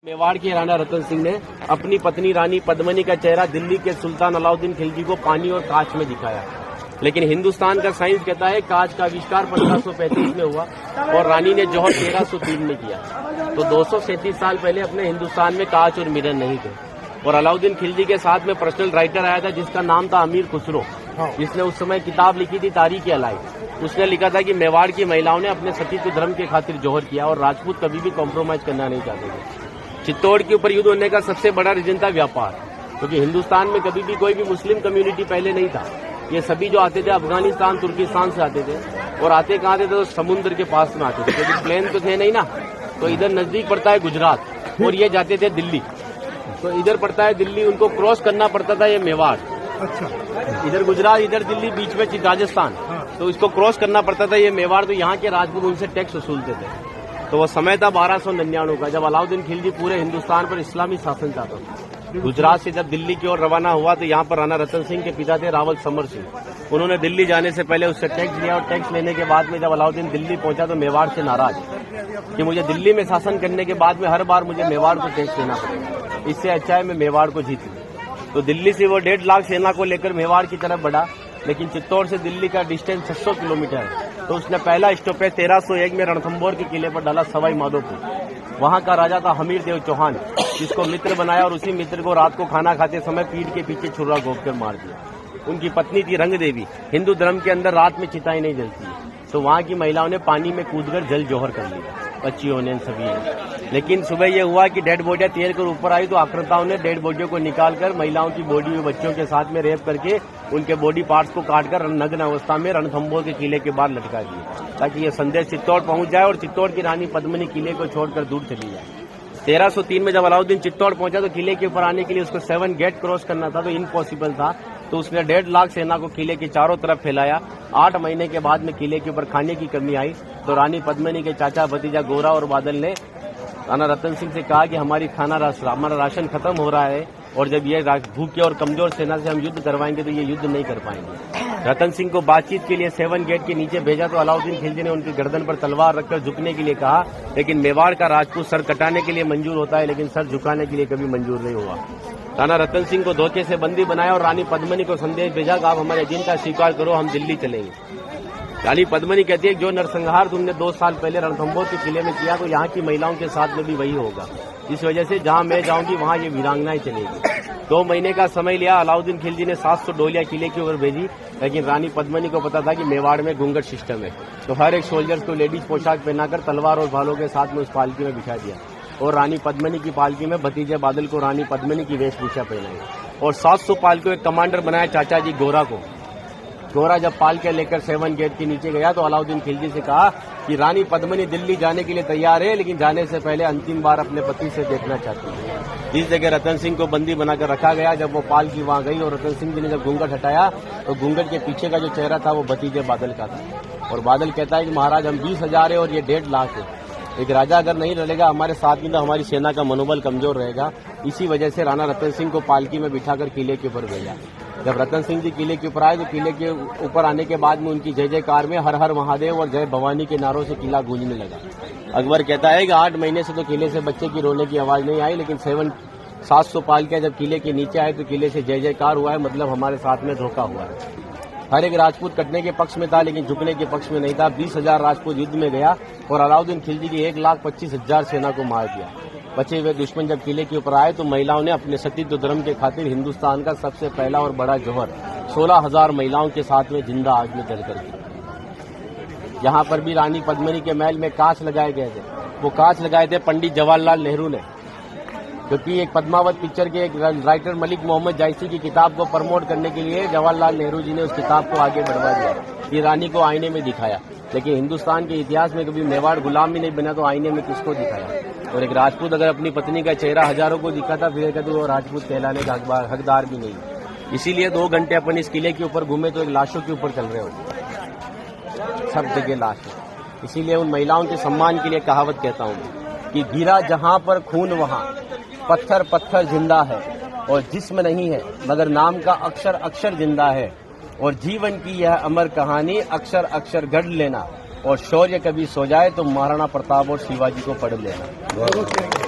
मेवाड़ के राणा रतन सिंह ने अपनी पत्नी रानी पद्मिनी का चेहरा दिल्ली के सुल्तान अलाउद्दीन खिलजी को पानी और कांच में दिखाया। लेकिन हिंदुस्तान का साइंस कहता है कांच का आविष्कार 1535 में हुआ और रानी ने जौहर 1303 में किया। तो 237 साल पहले अपने हिंदुस्तान में कांच और मिरर नहीं थे। और अलाउद्दीन खिलजी के साथ में पर्सनल राइटर आया था जिसका नाम था अमीर खुसरो, जिसने उस समय किताब लिखी थी तारीख अलाई। उसने लिखा था कि मेवाड़ की महिलाओं ने अपने सतीत्व धर्म के खातिर जौहर किया और राजपूत कभी भी कॉम्प्रोमाइज करना नहीं चाहते थे। चित्तौड़ के ऊपर युद्ध होने का सबसे बड़ा रीजन था व्यापार, क्योंकि हिंदुस्तान में कभी भी कोई भी मुस्लिम कम्युनिटी पहले नहीं था। ये सभी जो आते थे अफगानिस्तान तुर्किस्तान से आते थे और आते कहाँ थे तो समुद्र के पास में आते थे, क्योंकि प्लेन तो थे नहीं ना। तो इधर नजदीक पड़ता है गुजरात और ये जाते थे दिल्ली, तो इधर पड़ता है दिल्ली, उनको क्रॉस करना पड़ता था ये मेवाड़। अच्छा, इधर गुजरात इधर दिल्ली बीच में राजस्थान, तो इसको क्रॉस करना पड़ता था ये मेवाड़। तो यहाँ के राजपूत उनसे टैक्स वसूलते थे। तो वो समय था 1299 का, जब अलाउद्दीन खिलजी पूरे हिंदुस्तान पर इस्लामी शासन चाहता था। गुजरात से जब दिल्ली की ओर रवाना हुआ तो यहाँ पर राणा रतन सिंह के पिता थे रावल समर सिंह। उन्होंने दिल्ली जाने से पहले उससे टैक्स लिया और टैक्स लेने के बाद में जब अलाउद्दीन दिल्ली पहुंचा तो मेवाड़ से नाराज कि मुझे दिल्ली में शासन करने के बाद में हर बार मुझे मेवाड़ को टैक्स देना पड़ेगा, इससे अच्छा है मैं मेवाड़ को जीत लूं। तो दिल्ली से वो 1.5 लाख सेना को लेकर मेवाड़ की तरफ बढ़ा, लेकिन चित्तौड़ से दिल्ली का डिस्टेंस 600 किलोमीटर है। तो उसने पहला स्टॉपेज 1301 में रणथंभौर के किले पर डाला सवाई माधोपुर। वहां का राजा था हमीर देव चौहान, जिसको मित्र बनाया और उसी मित्र को रात को खाना खाते समय पीठ के पीछे छुरा घोंपकर मार दिया। उनकी पत्नी थी रंग देवी। हिंदू धर्म के अंदर रात में चिताएं नहीं जलती है, तो वहां की महिलाओं ने पानी में कूदकर जल जौहर कर लिया, बच्चियों ने सभी ने। लेकिन सुबह यह हुआ कि डेड बॉडियां तैर कर ऊपर आई तो आक्रांताओं ने डेड बॉडियों को निकालकर महिलाओं की बॉडी में बच्चों के साथ में रेप करके उनके बॉडी पार्ट्स को काटकर नग्न अवस्था में रणथंभौर के किले के बाहर लटका दिया, ताकि यह संदेश चित्तौड़ पहुंच जाए और चित्तौड़ की रानी पद्मिनी किले को छोड़कर दूर चली जाए। 1303 में जब अलाउद्दीन चित्तौड़ पहुंचा तो किले के ऊपर आने के लिए उसको 7 गेट क्रॉस करना था, तो इम्पॉसिबल था। तो उसने 1.5 लाख सेना को किले के चारों तरफ फैलाया। 8 महीने के बाद में किले के ऊपर खाने की कमी आई तो रानी पद्मिनी के चाचा भतीजा गोरा और बादल ने राणा रतन सिंह से कहा कि हमारा राशन खत्म हो रहा है और जब ये भूखे और कमजोर सेना से हम युद्ध करवाएंगे तो ये युद्ध नहीं कर पाएंगे। रतन सिंह को बातचीत के लिए 7 गेट के नीचे भेजा तो अलाउद्दीन खिलजी ने उनकी गर्दन पर तलवार रखकर झुकने के लिए कहा, लेकिन मेवाड़ का राजपूत सर कटाने के लिए मंजूर होता है लेकिन सर झुकाने के लिए कभी मंजूर नहीं हुआ। राणा रतन सिंह को धोखे से बंदी बनाया और रानी पद्मिनी को संदेश भेजा कि आप हमारे एजेंडा स्वीकार करो, हम दिल्ली चलेंगे। रानी पद्मिनी कहती है जो नरसंहार तुमने 2 साल पहले रणथंभौर के किले में किया तो यहाँ की महिलाओं के साथ में भी वही होगा। इस वजह से जहाँ मैं जाऊंगी वहाँ ये वीरांगनाएं चलेगी। 2 महीने का समय लिया। अलाउद्दीन खिलजी ने 700 डोलियां किले के ऊपर भेजी, लेकिन रानी पद्मिनी को पता था कि मेवाड़ में घूंघट सिस्टम है, तो हर एक सोल्जर को लेडीज पोशाक पहनाकर तलवार और भालों के साथ में उस पालकी में बिठा दिया और रानी पद्मिनी की पालकी में भतीजे बादल को रानी पद्मिनी की वेशभूषा पहनाई और 700 पालकियों एक कमांडर बनाया चाचा जी गोरा को। गोरा जब पालकियां लेकर 7 गेट के नीचे गया तो अलाउद्दीन खिलजी से कहा कि रानी पद्मिनी दिल्ली जाने के लिए तैयार है, लेकिन जाने से पहले अंतिम बार अपने पति से देखना चाहती है। इस जगह रतन सिंह को बंदी बनाकर रखा गया। जब वो पालकी वहां गई और रतन सिंह जी ने जब घूंघट हटाया तो घूंघट के पीछे का जो चेहरा था वो भतीजे बादल का था। और बादल कहता है कि महाराज हम 20,000 है और ये 1.5 लाख है। एक राजा अगर नहीं रहेगा हमारे साथ में तो हमारी सेना का मनोबल कमजोर रहेगा। इसी वजह से राणा रतन सिंह को पालकी में बिठाकर किले के ऊपर भेजा। जब रतन सिंह जी किले के ऊपर आए तो किले के ऊपर आने के बाद में उनकी जय जयकार में हर हर महादेव और जय भवानी के नारों से किला गूंजने लगा। अकबर कहता है कि 8 महीने से तो किले से बच्चे की रोने की आवाज नहीं आई, लेकिन 700 पालकियां जब किले के नीचे आए तो किले से जय जयकार हुआ है, मतलब हमारे साथ में धोखा हुआ है। हर एक राजपूत कटने के पक्ष में था लेकिन झुकने के पक्ष में नहीं था। 20,000 राजपूत युद्ध में गया और अलाउद्दीन खिलजी की 1,25,000 सेना को मार दिया। बचे हुए दुश्मन जब किले के ऊपर आए तो महिलाओं ने अपने सतीत्व धर्म के खातिर हिंदुस्तान का सबसे पहला और बड़ा जौहर 16,000 महिलाओं के साथ में जिंदा आग में जलकर किया। यहाँ पर भी रानी पद्मिनी के महल में कांच लगाए गए थे। वो कांच लगाए थे पंडित जवाहरलाल नेहरू ने, क्योंकि एक पद्मावत पिक्चर के एक राइटर मलिक मोहम्मद जायसी की किताब को प्रमोट करने के लिए जवाहरलाल नेहरू जी ने उस किताब को आगे बढ़वा दिया। ये रानी को आईने में दिखाया, लेकिन हिंदुस्तान के इतिहास में कभी मेवाड़ गुलाम भी नहीं बना तो आईने में किसको दिखाया। और एक राजपूत अगर अपनी पत्नी का चेहरा हजारों को दिखाता फिर कहते वो राजपूत कहलाने का हकदार भी नहीं। इसीलिए 2 घंटे अपन इस किले के ऊपर घूमे तो एक लाशों के ऊपर चल रहे होते, सब जगह लाश है। इसीलिए उन महिलाओं के सम्मान के लिए कहावत कहता हूँ कि गिरा जहां पर खून वहां पत्थर पत्थर जिंदा है और जिस्म नहीं है मगर नाम का अक्षर अक्षर जिंदा है। और जीवन की यह अमर कहानी अक्षर अक्षर गढ़ लेना और शौर्य कभी सो जाए तो महाराणा प्रताप और शिवाजी को पढ़ लेना।